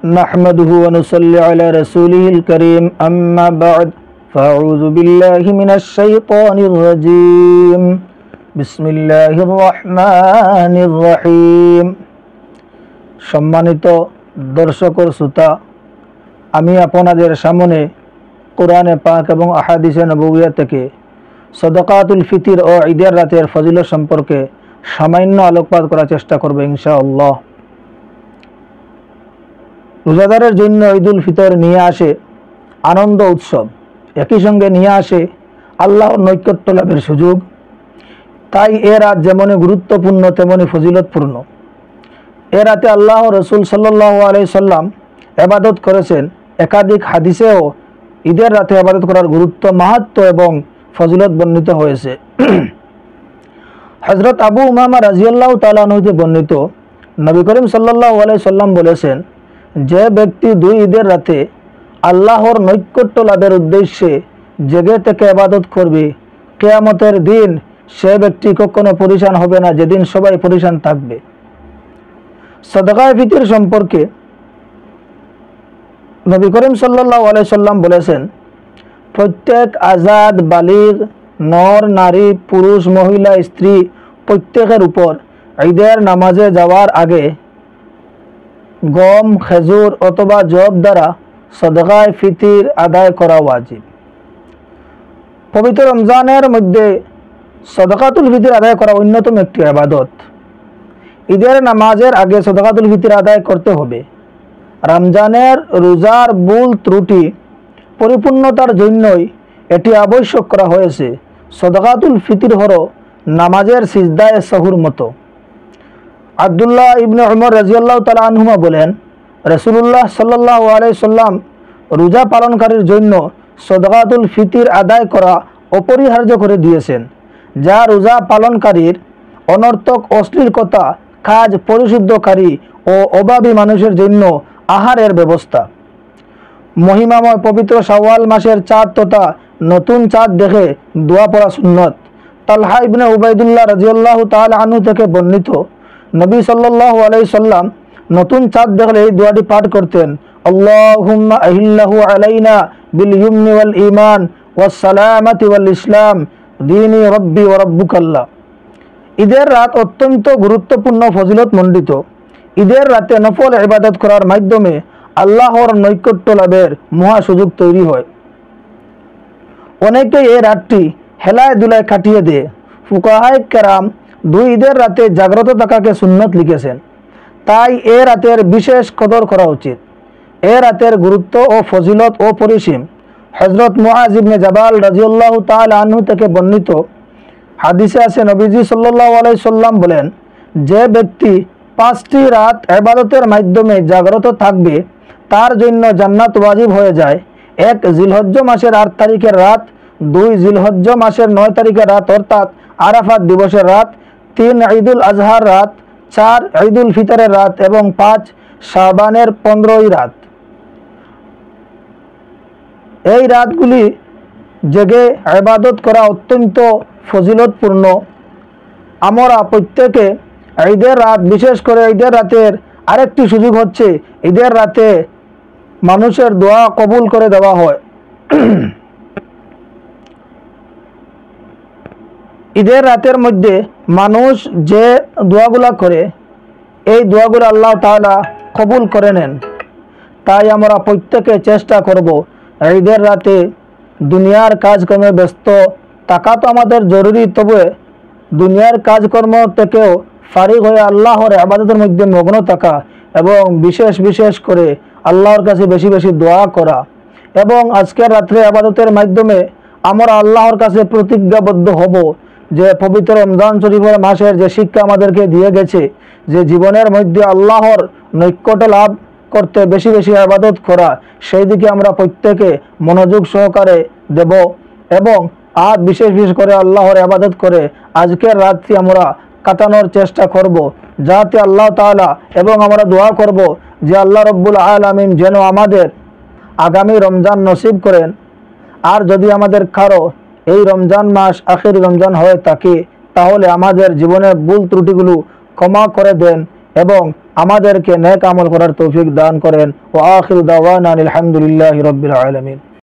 نحمده ونصلي على رسوله الكريم أما بعد فأعوذ بالله من الشيطان الرجيم بسم الله الرحمن الرحيم। সম্মানিত দর্শক ও শ্রোতা, আমি আপনাদের সামনে কোরআনে পাক এবং আহাদিসে নববিয়া থেকে সদকাতুল ফিতর ও ঈদের রাতের ফজিলত সম্পর্কে সামান্য আলোকপাত করার চেষ্টা করব ইনশাআল্লাহ। রোজাদারের জন্য ঈদুল ফিতর নিয়ে আসে আনন্দ উৎসব, একই সঙ্গে নিয়ে আসে আল্লাহর নৈকট্য লাভের সুযোগ। তাই এ রাত যেমনই গুরুত্বপূর্ণ তেমনি ফজিলতপূর্ণ। এ রাতে আল্লাহ রসুল সাল্লাল্লাহু আলাইহি সাল্লাম ইবাদত করেছেন। একাধিক হাদিসেও ঈদের রাতে ইবাদত করার গুরুত্ব, মাহাত্ম্য এবং ফজিলত বর্ণিত হয়েছে। হযরত আবু উমামা রাদিয়াল্লাহু তাআলা আনহু হতে বর্ণিত, নবী করিম সাল্লাল্লাহু আলাইহি সাল্লাম বলেছেন, যে ব্যক্তি দুই ঈদের রাতে আল্লাহর নৈকট্য লাভের উদ্দেশ্যে জেগে থেকে ইবাদত করবে, কিয়ামতের দিন সে ব্যক্তি কখনো পরিশান হবে না, যেদিন সবাই পরিশান থাকবে। সাদাকায়ে ফিতর সম্পর্কে নবী করিম সাল্লাল্লাহু আলাইহি সাল্লাম বলেছেন, প্রত্যেক আজাদ বালিগ নর নারী পুরুষ মহিলা স্ত্রী প্রত্যেকের উপর ঈদের নামাজে যাওয়ার আগে গম খেজুর অথবা জব দ্বারা সাদাকায়ে ফিতর আদায় করা ওয়াজিব। পবিত্র রমজানের মধ্যে সাদাকাতুল ফিতর আদায় করা অন্যতম একটি ইবাদত। ঈদের নামাজের আগে সাদাকাতুল ফিতর আদায় করতে হবে। রমজানের রোজার ভুল ত্রুটি পরিপূর্ণতার জন্যই এটি আবশ্যক করা হয়েছে। সাদাকাতুল ফিতর হলো নামাজের সিজদায়ে সাহুর মতো। আব্দুল্লাহ ইবনে উমর রাদিয়াল্লাহু তাআলা আনহুমা বলেন, রাসূলুল্লাহ সাল্লাল্লাহু আলাইহি সাল্লাম রোজা পালনকারীর জন্য সাদাকাতুল ফিতর আদায় করা অপরিহার্য করে দিয়েছেন, যা রোজা পালনকারীর অনর্থক অশ্লীল কথা, কাজ পরিশুদ্ধকারী ও অভাবী মানুষের জন্য আহারের ব্যবস্থা। মহিমাময় পবিত্র শাওয়াল মাসের চাঁদ তথা নতুন চাঁদ দেখে দোয়া পড়া সুন্নত। তালহা ইবনে উবাইদুল্লাহ রাদিয়াল্লাহু তাআলা আনহু থেকে বর্ণিত, নবী সাল্লাল্লাহু আলাইহি সাল্লাম নতুন চাঁদ দেখলে এই দোয়াটি পাঠ করতেন, আল্লাহুম্মা আহিল্লাহু আলাইনা বিল ইয়ুমনি ওয়াল ঈমান ওয়াস সালামাতি ওয়াল ইসলাম দীনি রাব্বি ওয়া রাব্বুকাল্লাহ। ঈদের রাত অত্যন্ত গুরুত্বপূর্ণ ফজিলত মণ্ডিত। ঈদের রাতে নফল ইবাদত করার মাধ্যমে আল্লাহর নৈকট্য লাভের মহা সুযোগ তৈরি হয়। অনেকে এই রাতটি হেলায় দুলায় কাটিয়ে দেয়। ফুকাহায়ে কেরাম দুই ঈদের রাতে জাগ্রত থাকাকে সুন্নত লিখেছেন। তাই এ রাতের বিশেষ কদর করা উচিত। এ রাতের গুরুত্ব ও ফজিলত অপরিসীম। হযরত মুআজ ইবনে জাবাল রাদিয়াল্লাহু তাআলা আনহু থেকে বর্ণিত হাদিসে আছে, নবীজি সাল্লাল্লাহু আলাইহি সাল্লাম বলেন, যে ব্যক্তি 5টি রাত ইবাদতের মাধ্যমে জাগ্রত থাকবে তার জন্য জান্নাত ওয়াজিব হয়ে যায়। 1 জিলহজ্জ মাসের 8 তারিখের রাত, 2 জিলহজ্জ মাসের 9 তারিখের রাত অর্থাৎ আরাফাত দিবসের রাত, 3 ঈদুল আজহার রাত, 4 ঈদুল ফিতরের রাত এবং 5 শাবানের 15ই রাত। এই রাতগুলি জেগে ইবাদত করা অত্যন্ত ফজিলতপূর্ণ। আমরা প্রত্যেকে ঈদের রাত, বিশেষ করে ঈদের রাতের আরেকটি সুযোগ হচ্ছে ঈদের রাতে মানুষের দোয়া কবুল করে দেওয়া হয়। ঈদের রাতের মধ্যে মানুষ যে দোয়াগুলা করে, এই দোয়াগুলো আল্লাহ তাআলা কবুল করে নেন। তাই আমরা প্রত্যেকে চেষ্টা করব ঈদের রাতে দুনিয়ার কাজকর্মে ব্যস্ত থাকা তো আমাদের জরুরি, তবে দুনিয়ার কাজকর্ম থেকেও ফারিগ হয়ে আল্লাহর ইবাদতের মধ্যে মগ্ন থাকা এবং বিশেষ করে আল্লাহর কাছে বেশি বেশি দোয়া করা। এবং আজকের রাত্রে ইবাদতের মাধ্যমে আমরা আল্লাহর কাছে প্রতিজ্ঞাবদ্ধ হব যে পবিত্র রমজান শরীফের মাসের যে শিক্ষা আমাদেরকে দিয়ে গেছে, যে জীবনের মধ্যে আল্লাহর নৈকট্য লাভ করতে বেশি বেশি ইবাদত করা, সেই দিকে আমরা প্রত্যেকে মনোযোগ সহকারে দেব এবং আর বিশেষ করে আল্লাহর ইবাদত করে আজকের রাতটি আমরা কাটানোর চেষ্টা করব, যাতে আল্লাহ তাআলা, এবং আমরা দোয়া করব যে আল্লাহ রব্বুল আলামিন যেন আমাদের আগামী রমজান নসিব করেন। আর যদি আমাদের কারো এই রমজান মাস আখির রমজান হয়ে থাকে, তাহলে আমাদের জীবনের ভুল ত্রুটিগুলো ক্ষমা করে দেন এবং আমাদেরকে নেক আমল করার তৌফিক দান করেন। ওয়া আখিরু দাওয়ানা আলহামদুলিল্লাহি রাব্বিল আলামিন।